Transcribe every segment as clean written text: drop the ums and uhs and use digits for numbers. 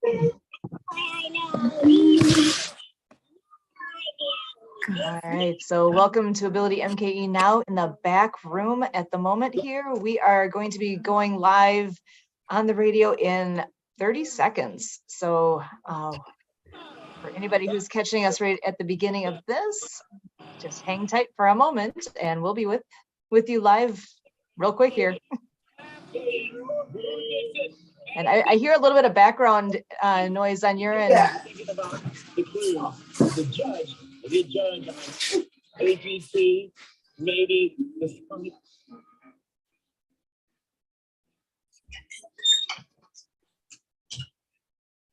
All right, so welcome to AbilityMKE Now in the back room. At the moment here, we are going to be going live on the radio in 30 seconds. So for anybody who's catching us right at the beginning of this, just hang tight for a moment and we'll be with you live real quick here. And I hear a little bit of background noise on your end. Yeah. The judge AGT, maybe the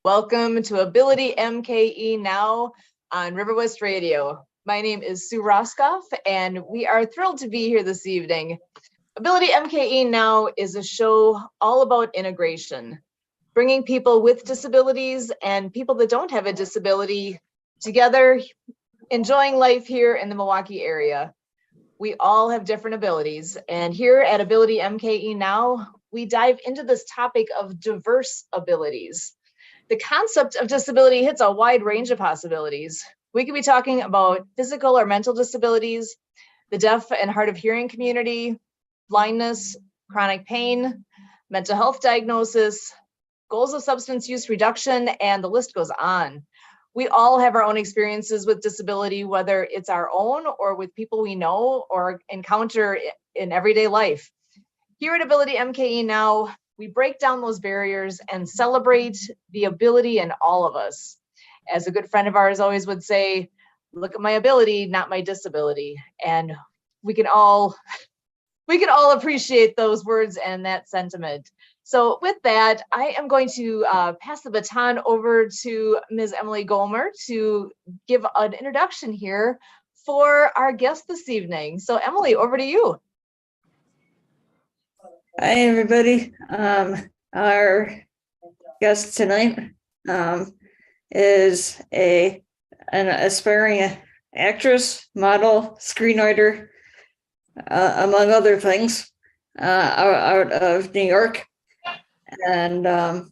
Welcome to AbilityMKE Now on River West Radio. My name is Sue Roskopf, and we are thrilled to be here this evening. AbilityMKE Now is a show all about integration, bringing people with disabilities and people that don't have a disability together, enjoying life here in the Pewaukee area. We all have different abilities, and here at AbilityMKE Now, we dive into this topic of diverse abilities. The concept of disability hits a wide range of possibilities. We could be talking about physical or mental disabilities, the deaf and hard of hearing community, blindness, chronic pain, mental health diagnosis, goals of substance use reduction, and the list goes on. We all have our own experiences with disability, whether it's our own or with people we know or encounter in everyday life. Here at AbilityMKE Now, we break down those barriers and celebrate the ability in all of us. As a good friend of ours always would say, look at my ability, not my disability. And we can all appreciate those words and that sentiment. So with that, I am going to pass the baton over to Ms. Emily Gollmer to give an introduction here for our guest this evening. So Emily, over to you. Hi, everybody. Our guest tonight is an aspiring actress, model, screenwriter, among other things, out of New York. And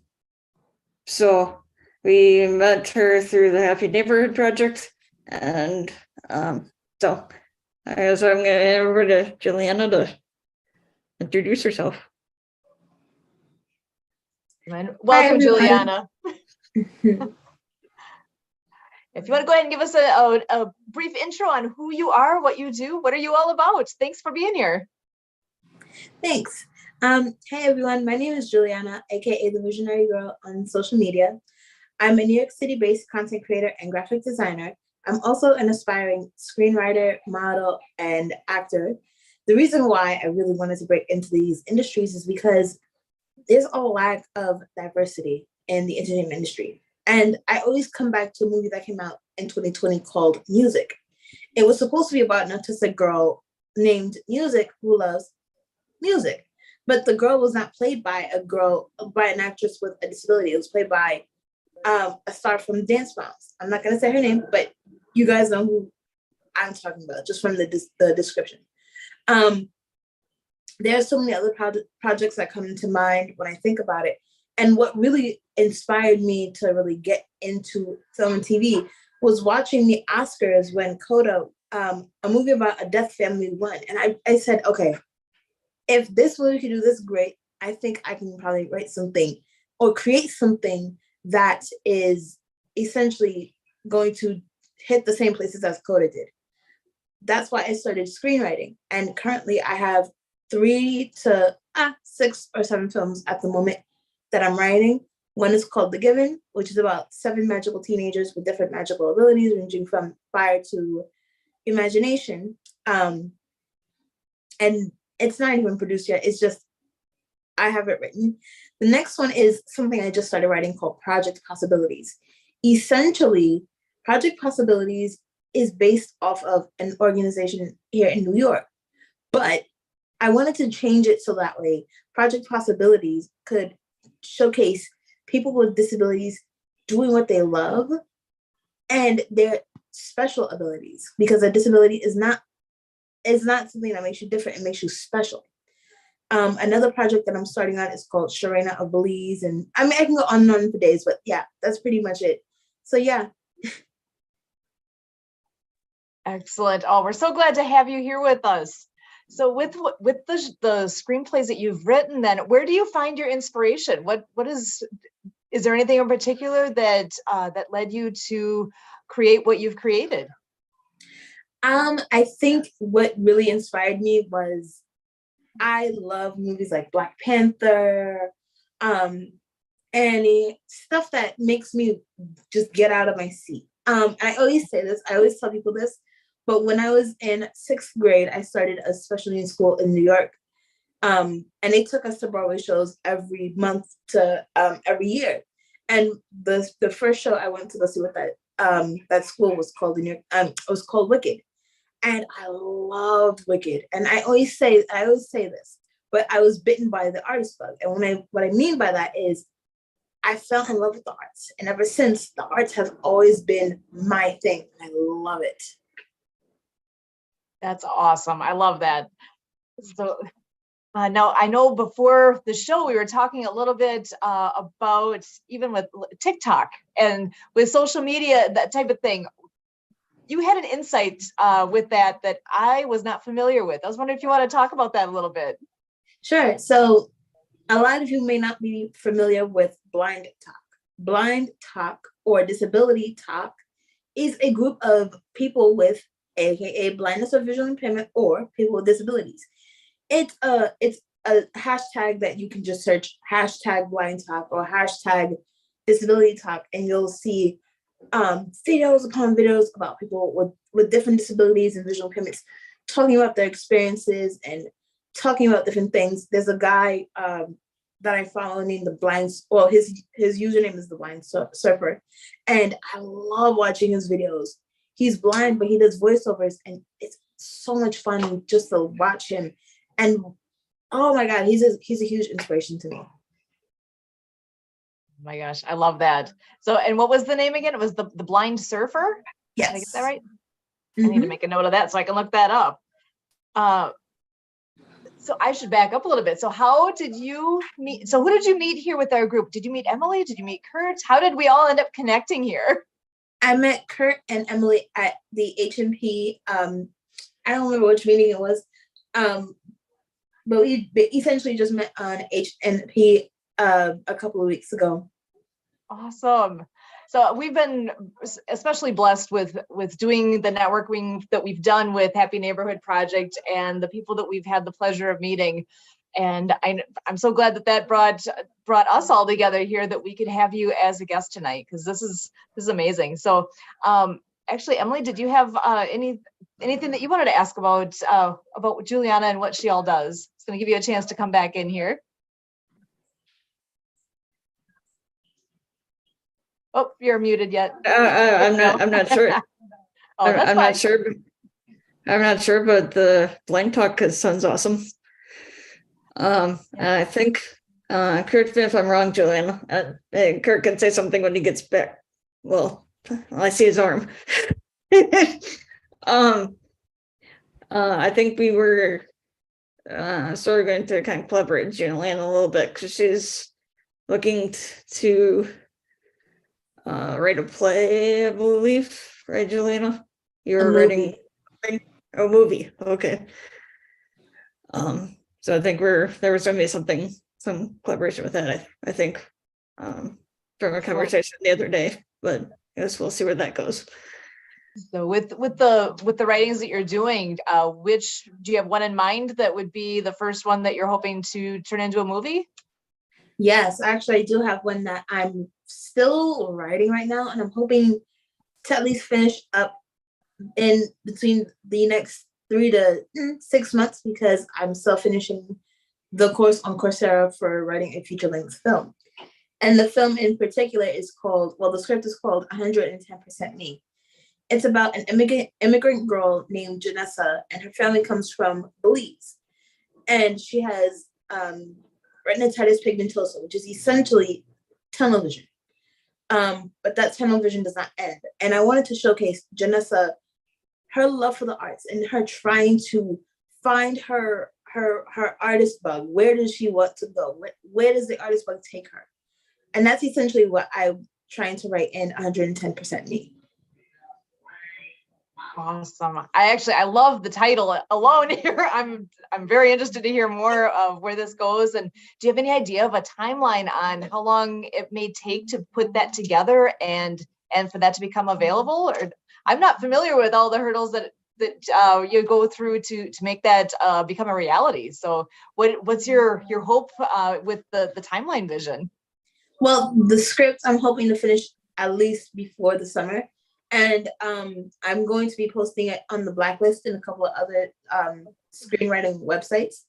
so we met her through the Happy Neighborhood Project. And so I'm going to hand over to Juliana to introduce herself. Welcome, Juliana. If you want to go ahead and give us a brief intro on who you are, what you do, what are you all about? Thanks for being here. Thanks. Hey everyone, my name is Juliana, aka the Visionarie Girl on social media. I'm a New York City-based content creator and graphic designer. I'm also an aspiring screenwriter, model, and actor. The reason why I really wanted to break into these industries is because there's a lack of diversity in the entertainment industry. And I always come back to a movie that came out in 2020 called Music. It was supposed to be about an autistic girl named Music who loves music. But the girl was not played by an actress with a disability. It was played by a star from Dance Moms. I'm not going to say her name, but you guys know who I'm talking about, just from the description. There are so many other projects that come into mind when I think about it. And what really inspired me to really get into film and TV was watching the Oscars when Coda, a movie about a deaf family, won. And I said, okay, if this movie can do this great, I think I can probably write something or create something that is essentially going to hit the same places as Coda did. That's why I started screenwriting. And currently I have 3 to 6 or 7 films at the moment that I'm writing. One is called The Given, which is about 7 magical teenagers with different magical abilities, ranging from fire to imagination. And it's not even produced yet. It's just, I have it written. The next one is something I just started writing called Project Possibilities. Essentially, Project Possibilities is based off of an organization here in New York. But I wanted to change it so that way Project Possibilities could showcase people with disabilities doing what they love and their special abilities, because a disability is not something that makes you different, it makes you special. Another project that I'm starting on is called Sharena of Belize. And I mean, I can go on and on for days, but yeah, that's pretty much it. So yeah. Excellent. Oh, we're so glad to have you here with us. So with the screenplays that you've written, then where do you find your inspiration? What is there anything in particular that that led you to create what you've created? I think what really inspired me was I love movies like Black Panther, and stuff that makes me just get out of my seat. I always say this, I always tell people this, but when I was in 6th grade, I started a special needs school in New York. And they took us to Broadway shows every month to every year. And the first show I went to go see with that school was called it was called Wicked. And I loved Wicked. And I always say this, but I was bitten by the artist bug. And what I mean by that is I fell in love with the arts. And ever since, the arts have always been my thing. I love it. That's awesome. I love that. So now I know before the show, we were talking a little bit about even with TikTok and with social media, that type of thing. You had an insight with that I was not familiar with. I was wondering if you want to talk about that a little bit. Sure. So a lot of you may not be familiar with Blind Talk. Blind Talk or Disability Talk is a group of people with AKA blindness or visual impairment or people with disabilities. It's a hashtag that you can just search hashtag Blind Talk or hashtag Disability Talk, and you'll see videos upon videos about people with different disabilities and visual impairments talking about their experiences and talking about different things. There's a guy that I follow named the Blind, well, his username is the Blind Surfer, and I love watching his videos. He's blind, but he does voiceovers, and it's so much fun just to watch him. And oh my God, he's a huge inspiration to me. Oh my gosh, I love that. So, and what was the name again? It was the Blind Surfer? Yes. Did I get that right? Mm-hmm. I need to make a note of that so I can look that up. So I should back up a little bit. So how did you meet? So who did you meet here with our group? Did you meet Emily? Did you meet Kurt? How did we all end up connecting here? I met Kurt and Emily at the HMP. I don't remember which meeting it was, but we essentially just met on HMP a couple of weeks ago. Awesome. So we've been especially blessed with doing the networking that we've done with Happy Neighborhood Project and the people that we've had the pleasure of meeting. And I'm so glad that brought us all together here, that we could have you as a guest tonight, because this is amazing. So actually, Emily, did you have anything that you wanted to ask about Juliana and what she all does? It's going to give you a chance to come back in here. Oh, you're muted yet. I'm not sure. Oh, that's I'm fine. not sure. I'm not sure, but the Blind Talk sounds awesome. And I think correct me if I'm wrong, Juliana. Kurt can say something when he gets back. Well, I see his arm. I think we were sort of going to kind of collaborate with Juliana a little bit, because she's looking to write a play, I believe, right, Juliana? You were writing a movie. Okay. So I think there was going to be some collaboration with that, I think, from a conversation the other day, but I guess we'll see where that goes. So with the writings that you're doing, which do you have one in mind that would be the first one that you're hoping to turn into a movie? Yes, actually, I do have one that I'm still writing right now, and I'm hoping to at least finish up in between the next 3 to 6 months, because I'm still finishing the course on Coursera for writing a feature-length film. And the film in particular is called, well, the script is called 110% Me. It's about an immigrant girl named Janessa, and her family comes from Belize. And she has retinitis pigmentosa, which is essentially tunnel vision. But that tunnel vision does not end. And I wanted to showcase Janessa, her love for the arts, and her trying to find her her artist bug. Where does she want to go? Where does the artist bug take her? And that's essentially what I'm trying to write in 110% Me. Awesome. I love the title alone here. I'm very interested to hear more of where this goes. And do you have any idea of a timeline on how long it may take to put that together and for that to become available? Or I'm not familiar with all the hurdles that you go through to make that become a reality. So what's your hope with the timeline vision? Well, the script I'm hoping to finish at least before the summer. And I'm going to be posting it on the Blacklist and a couple of other screenwriting websites.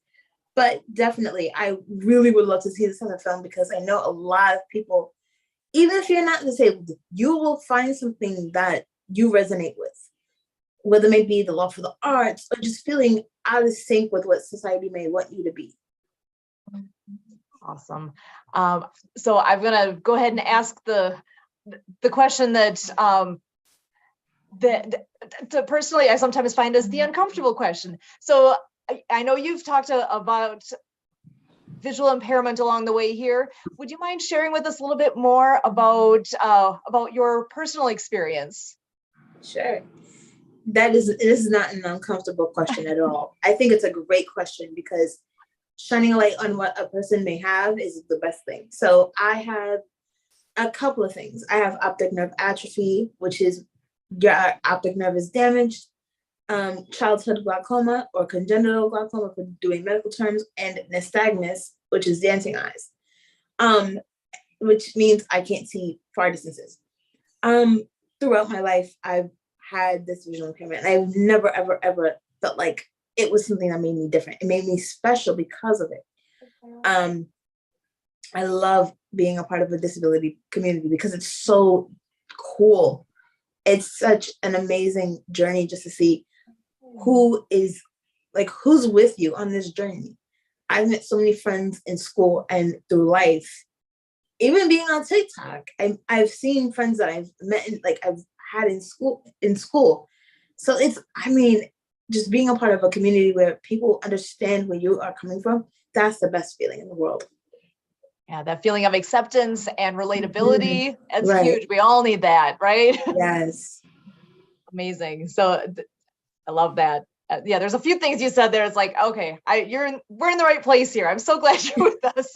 But definitely, I really would love to see this as a film, because I know a lot of people, even if you're not disabled, you will find something that you resonate with, whether it may be the love for the arts or just feeling out of sync with what society may want you to be. Awesome. So I'm going to go ahead and ask the question that personally I sometimes find as the uncomfortable question. So I know you've talked about visual impairment along the way here. Would you mind sharing with us a little bit more about your personal experience? Sure. This is not an uncomfortable question at all. I think it's a great question, because shining a light on what a person may have is the best thing. So I have a couple of things. I have optic nerve atrophy, which is your optic nerve is damaged, childhood glaucoma or congenital glaucoma for doing medical terms, and nystagmus, which is dancing eyes, which means I can't see far distances. Throughout my life, I've had this visual impairment, and I've never, ever, ever felt like it was something that made me different. It made me special because of it. I love being a part of a disability community because it's so cool. It's such an amazing journey just to see who's with you on this journey. I've met so many friends in school and through life. Even being on TikTok, I've seen friends that I've met I've had in school. So just being a part of a community where people understand where you are coming from, that's the best feeling in the world. Yeah, that feeling of acceptance and relatability, that's right. huge. We all need that, right? Yes. Amazing. So I love that. Yeah, there's a few things you said there. It's like, okay, we're in the right place here. I'm so glad you're with us.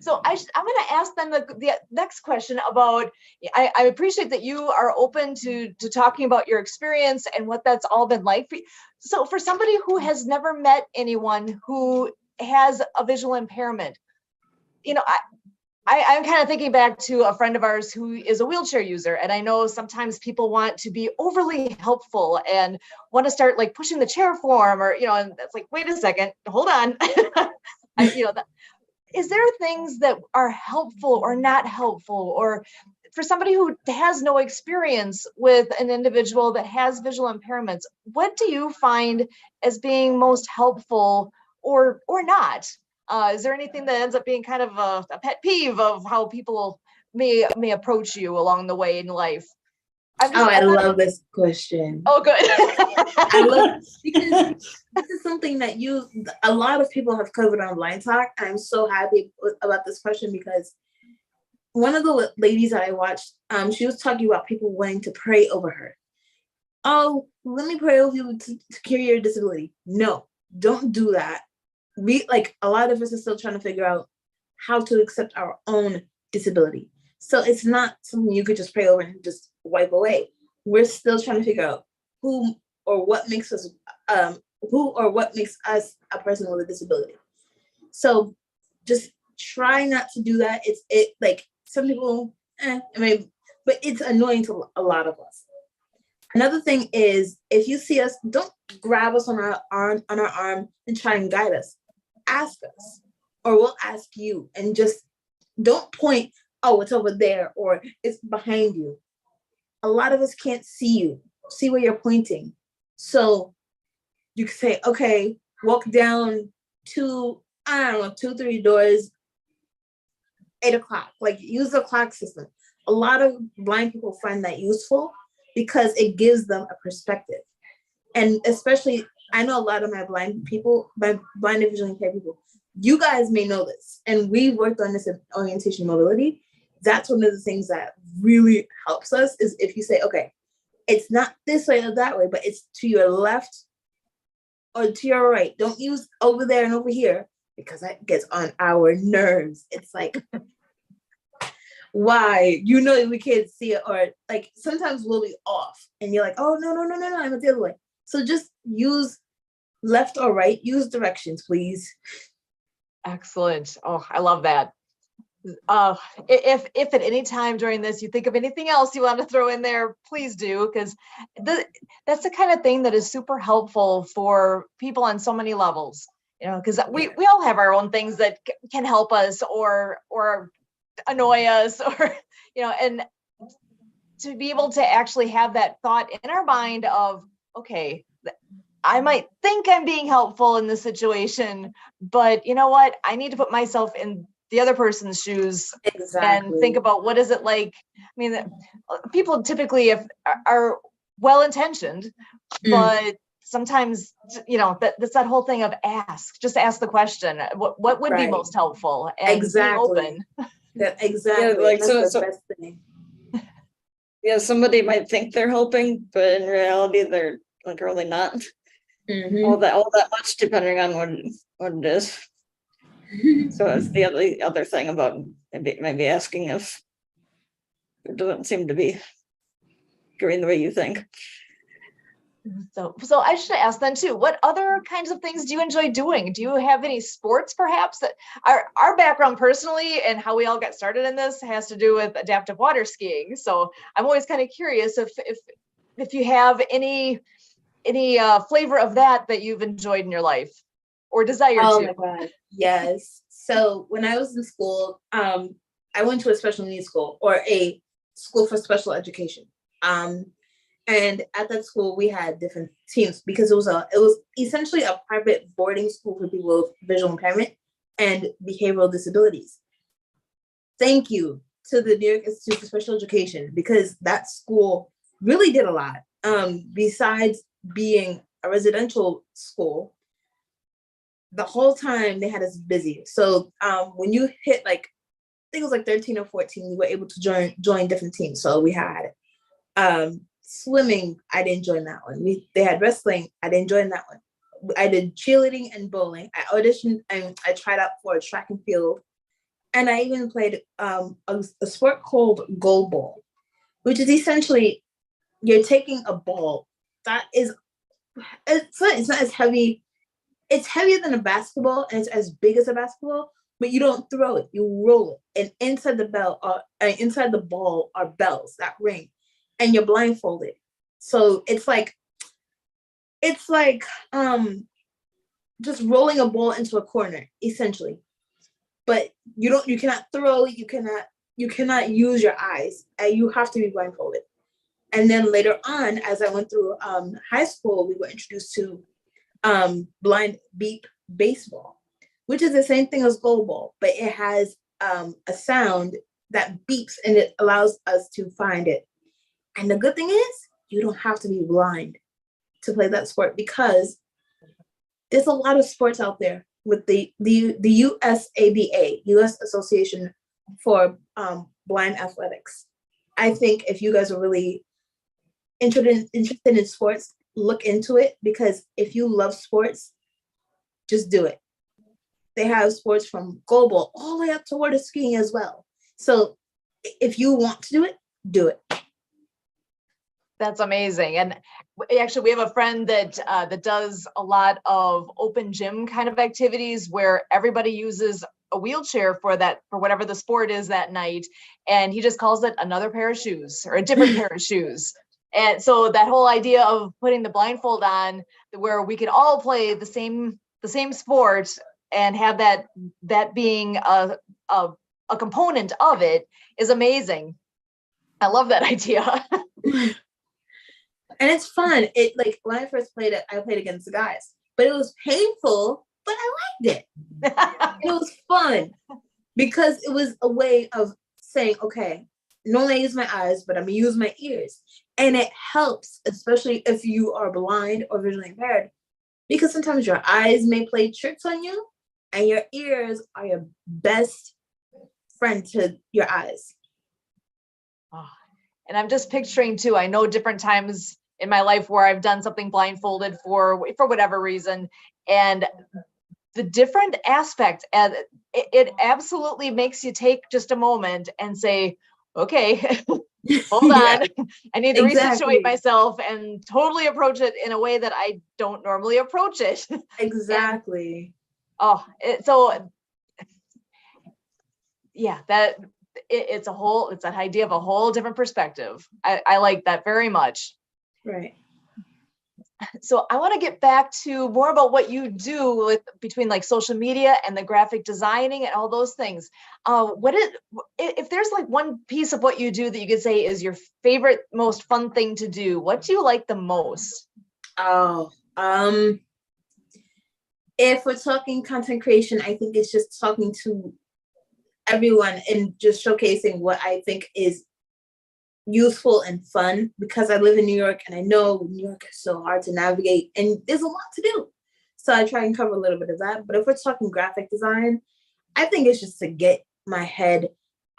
So I'm going to ask then the next question about, I appreciate that you are open to talking about your experience and what that's all been like for you. So for somebody who has never met anyone who has a visual impairment, I'm kind of thinking back to a friend of ours who is a wheelchair user. And I know sometimes people want to be overly helpful and want to start like pushing the chair for them, or, and it's like, wait a second, hold on. Is there things that are helpful or not helpful, or for somebody who has no experience with an individual that has visual impairments, what do you find as being most helpful or not? Is there anything that ends up being kind of a pet peeve of how people may approach you along the way in life? I love this question. Oh, good. I love it because this is something that a lot of people have covered on Blind Talk. And I'm so happy about this question, because one of the ladies that I watched, she was talking about people wanting to pray over her. Oh, let me pray over you to cure your disability. No, don't do that. A lot of us are still trying to figure out how to accept our own disability. So it's not something you could just pray over and just wipe away. We're still trying to figure out who or what makes us a person with a disability. So just try not to do that. Some people, but it's annoying to a lot of us. Another thing is, if you see us, don't grab us on our arm and try and guide us. Ask us, or we'll ask you, and just don't point, oh, it's over there, or it's behind you. A lot of us can't see where you're pointing. So you can say, okay, walk down 2-3 doors, 8 o'clock. Use the clock system. A lot of blind people find that useful because it gives them a perspective. And especially I know a lot of my blind and visually impaired people, you guys may know this, and we worked on this in orientation mobility. That's one of the things that really helps us is if you say, okay, it's not this way or that way, but it's to your left or to your right. Don't use over there and over here, because that gets on our nerves. It's like, why? You know, we can't see it, or like sometimes we'll be off and you're like, oh, no, I'm the other way. So just use left or right, use directions, please. Excellent. Oh, I love that. If at any time during this you think of anything else you want to throw in there, please do, because that's the kind of thing that is super helpful for people on so many levels. You know, because we all have our own things that can help us or annoy us, or you know, and to be able to actually have that thought in our mind of, okay, I might think I'm being helpful in this situation, but you know what? I need to put myself in the other person's shoes and think about what is it like. I mean, people typically are well-intentioned, but sometimes, you know, that's that whole thing of just ask the question. What would be most helpful, and be open. Exactly. Yeah, like that's the best thing. Yeah, somebody might think they're helping, but in reality, they're like really not. All that much, depending on what it is. So it's the other thing about maybe asking if it doesn't seem to be going the way you think. So I should ask then too, what other kinds of things do you enjoy doing? Do you have any sports perhaps? That our background personally and how we all got started in this has to do with adaptive water skiing. So I'm always kind of curious if you have any flavor of that you've enjoyed in your life or desire to. Oh my God, yes. So when I was in school, I went to a special needs school, or a school for special education. And at that school, we had different teams because it was essentially a private boarding school for people with visual impairment and behavioral disabilities. Thank you to the New York Institute for Special Education, because that school really did a lot. Besides being a residential school, the whole time they had us busy. So when you hit like, I think it was like 13 or 14, we were able to join different teams. So we had swimming, I didn't join that one. They had wrestling, I didn't join that one. I did cheerleading and bowling. I auditioned and I tried out for a track and field. And I even played a sport called goalball, which is essentially you're taking a ball that is, it's not as heavy. It's heavier than a basketball and it's as big as a basketball, but you don't throw it, you roll it. And inside the ball are bells that ring, and you're blindfolded. So it's like just rolling a ball into a corner, essentially. But you cannot throw, you cannot use your eyes, and you have to be blindfolded. And then later on, as I went through high school, we were introduced to blind beep baseball, which is the same thing as goalball, but it has a sound that beeps and it allows us to find it. And the good thing is, you don't have to be blind to play that sport, because there's a lot of sports out there with the USABA, U.S. Association for Blind Athletics. I think if you guys are really interested in sports, look into it, because if you love sports, just do it. They have sports from goalball all the way up to water skiing as well. So if you want to do it, do it. That's amazing. And actually, we have a friend that does a lot of open gym kind of activities where everybody uses a wheelchair for whatever the sport is that night. And he just calls it another pair of shoes or a different pair of shoes. And so that whole idea of putting the blindfold on where we could all play the same sport and have that being a component of it is amazing. I love that idea. And it's fun. It, like, when I first played it, I played against the guys, but it was painful, but I liked it. It was fun because it was a way of saying, okay, normally I use my eyes, but I'm gonna use my ears. And it helps, especially if you are blind or visually impaired, because sometimes your eyes may play tricks on you, and your ears are your best friend to your eyes. Oh, and I'm just picturing too, I know different times in my life where I've done something blindfolded for whatever reason, and the different aspect, and it absolutely makes you take just a moment and say, okay, hold on, I need to resituate myself and totally approach it in a way that I don't normally approach it. Exactly. So yeah, that it's that idea of a whole different perspective. I like that very much. Right. So I want to get back to more about what you do between like social media and the graphic designing and all those things. If there's like one piece of what you do that you could say is your favorite, most fun thing to do, what do you like the most? If we're talking content creation, I think it's just talking to everyone and just showcasing what I think is useful and fun, because I live in New York and I know New York is so hard to navigate and there's a lot to do. So I try and cover a little bit of that. But if we're talking graphic design, I think it's just to get my head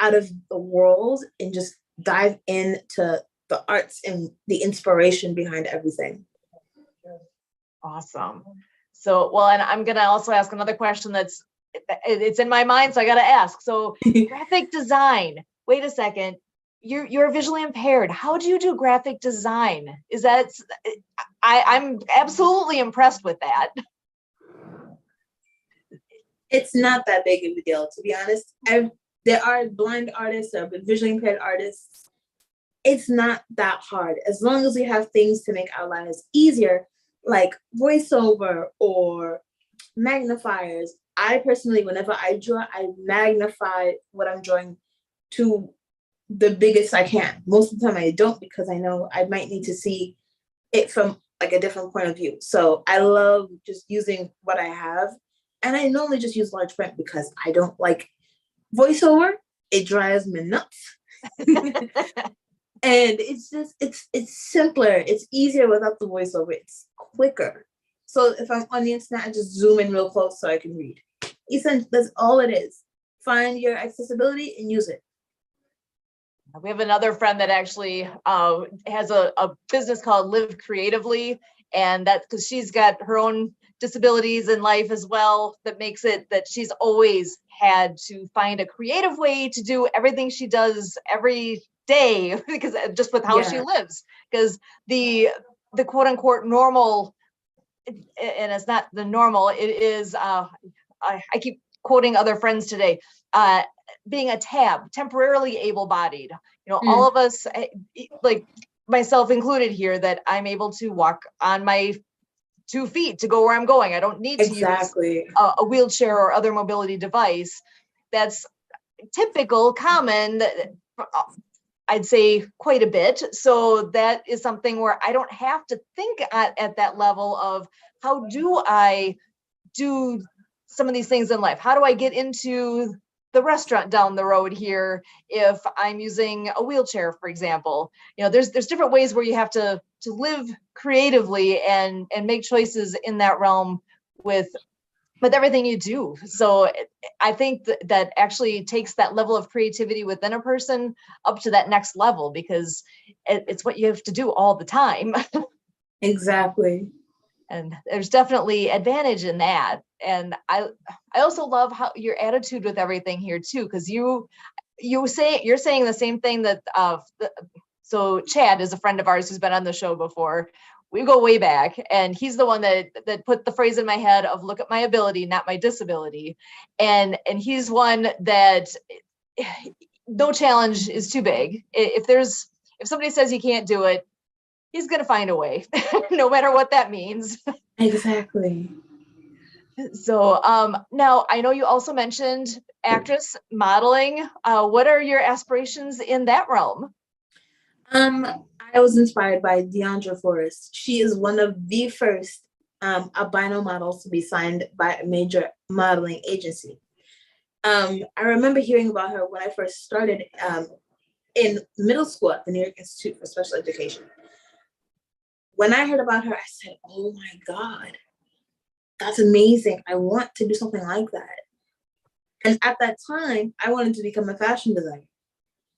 out of the world and just dive into the arts and the inspiration behind everything. Awesome. So, well, and I'm going to also ask another question it's in my mind, so I got to ask. So graphic design, wait a second. You're visually impaired. How do you do graphic design? I'm absolutely impressed with that. It's not that big of a deal, to be honest. There are blind artists or visually impaired artists. It's not that hard. As long as we have things to make our lives easier, like voiceover or magnifiers. I personally, whenever I draw, I magnify what I'm drawing to the biggest I can. Most of the time I don't, because I know I might need to see it from like a different point of view. So I love just using what I have. And I normally just use large print because I don't like voiceover. It drives me nuts. And it's just, it's simpler. It's easier without the voiceover. It's quicker. So if I'm on the internet, I just zoom in real close so I can read. Essentially, that's all it is. Find your accessibility and use it. We have another friend that actually has a business called Live Creatively, and that's because she's got her own disabilities in life as well. That makes it that she's always had to find a creative way to do everything she does every day, because just with how she lives, because the quote unquote normal, and it's not the normal, it is I keep quoting other friends today, being a temporarily able-bodied, all of us, like myself included here, that I'm able to walk on my 2 feet to go where I'm going. I don't need to use a wheelchair or other mobility device. That's typical, common, I'd say quite a bit. So that is something where I don't have to think at that level of how do I do some of these things in life? How do I get into the restaurant down the road here if I'm using a wheelchair, for example? There's different ways where you have to live creatively and make choices in that realm with everything you do. So I think that actually takes that level of creativity within a person up to that next level, because it's what you have to do all the time. Exactly. And there's definitely advantage in that. And I also love how your attitude with everything here too, because you're saying the same thing that so Chad is a friend of ours who's been on the show before. We go way back, and he's the one that put the phrase in my head of look at my ability, not my disability. And he's one that no challenge is too big. If somebody says he can't do it, he's going to find a way, no matter what that means. Exactly. So now I know you also mentioned actress, modeling. What are your aspirations in that realm? I was inspired by Deandra Forrest. She is one of the first albino models to be signed by a major modeling agency. I remember hearing about her when I first started in middle school at the New York Institute for Special Education. When I heard about her, I said, oh my God, that's amazing. I want to do something like that. And at that time, I wanted to become a fashion designer.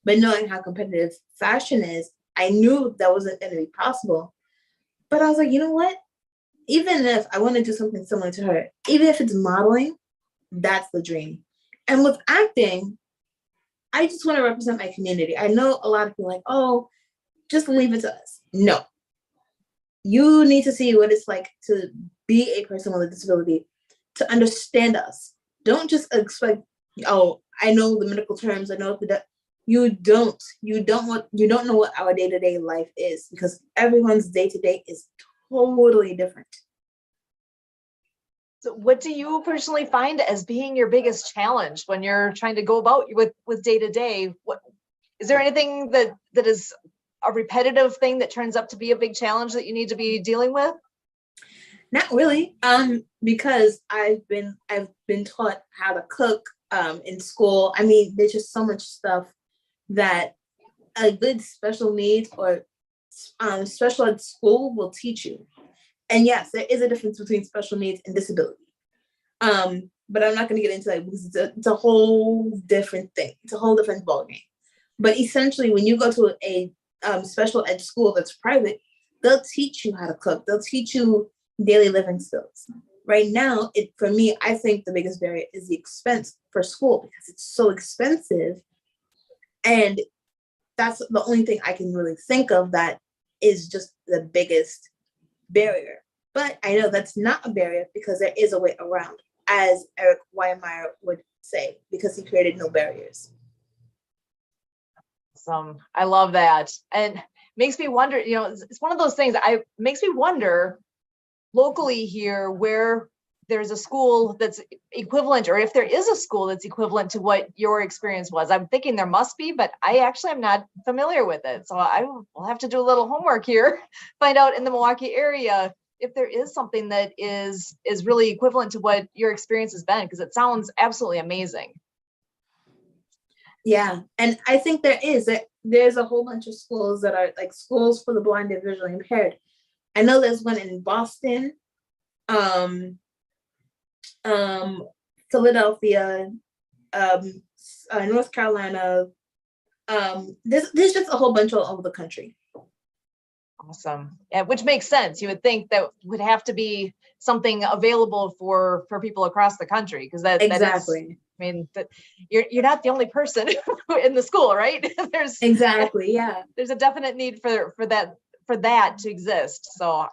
But knowing how competitive fashion is, I knew that wasn't going to be possible. But I was like, you know what? Even if I want to do something similar to her, even if it's modeling, that's the dream. And with acting, I just want to represent my community. I know a lot of people are like, oh, just leave it to us. No. You need to see what it's like to be a person with a disability, to understand us. Don't just expect, oh, I know the medical terms, I know the you don't know what our day-to-day life is, because everyone's day-to-day is totally different. So what do you personally find as being your biggest challenge when you're trying to go about with day to day? What is there anything that is a repetitive thing that turns up to be a big challenge that you need to be dealing with? Not really, because I've been taught how to cook in school. I mean, there's just so much stuff that a good special needs or special ed school will teach you. And yes, there is a difference between special needs and disability. But I'm not going to get into that because it's a whole different thing. It's a whole different ballgame. But essentially, when you go to a special ed school that's private, they'll teach you how to cook. They'll teach you daily living skills. Right now, for me, I think the biggest barrier is the expense for school, because it's so expensive. And that's the only thing I can really think of that is just the biggest barrier. But I know that's not a barrier because there is a way around, as Eric Weiermeyer would say, because he created no barriers. I love that. And makes me wonder, it's one of those things makes me wonder locally here where there's a school that's equivalent, or if there is a school that's equivalent to what your experience was. I'm thinking there must be, but I actually am not familiar with it. So I will have to do a little homework here, find out in the Milwaukee area if there is something that is really equivalent to what your experience has been, because it sounds absolutely amazing. Yeah, and I think there's a whole bunch of schools that are like schools for the blind and visually impaired. I know there's one in Boston, Philadelphia, North Carolina. There's just a whole bunch all over the country. Awesome. Yeah, which makes sense. You would think that would have to be something available for people across the country, because exactly. You're not the only person in the school, right? Exactly. Yeah. There's a definite need for that to exist. So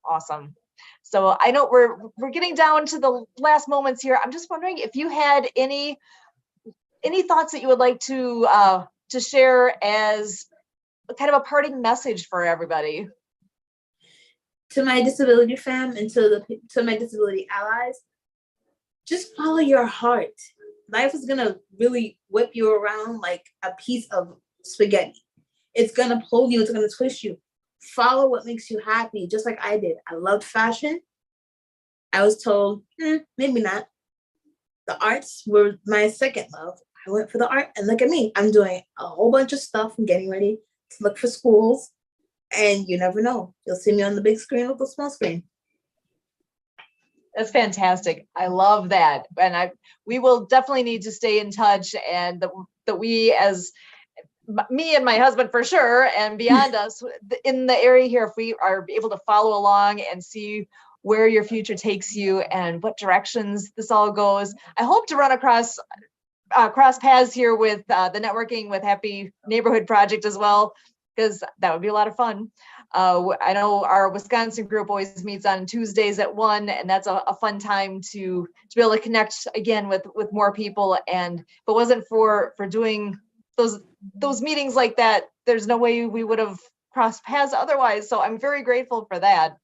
awesome. So I know we're getting down to the last moments here. I'm just wondering if you had any thoughts that you would like to share as kind of a parting message for everybody. To my disability fam and to my disability allies, just follow your heart. Life is gonna really whip you around like a piece of spaghetti. It's gonna pull you, it's gonna twist you. Follow what makes you happy, just like I did. I loved fashion. I was told, maybe not. The arts were my second love. I went for the art, and look at me. I'm doing a whole bunch of stuff. I'm getting ready to look for schools, and you never know. You'll see me on the big screen or the small screen. That's fantastic. I love that. And we will definitely need to stay in touch, and that we, as me and my husband for sure, and beyond us in the area here, if we are able to follow along and see where your future takes you and what directions this all goes. I hope to run across paths here with the Networking with Happy Neighborhood Project as well, because that would be a lot of fun. I know our Wisconsin group always meets on Tuesdays at 1, and that's a fun time to be able to connect again with more people. And if it wasn't for doing those meetings like that, there's no way we would have crossed paths otherwise. So I'm very grateful for that.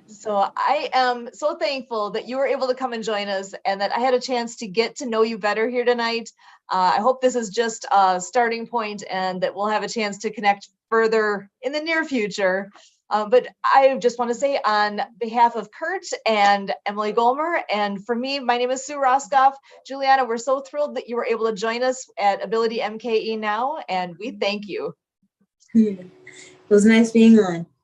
So I am so thankful that you were able to come and join us, and that I had a chance to get to know you better here tonight. I hope this is just a starting point, and that we'll have a chance to connect further in the near future. But I just want to say, on behalf of Kurt and Emily Gollmer, and for me, my name is Sue Roskopf. Juliana, we're so thrilled that you were able to join us at AbilityMKE Now, and we thank you. It was nice being on.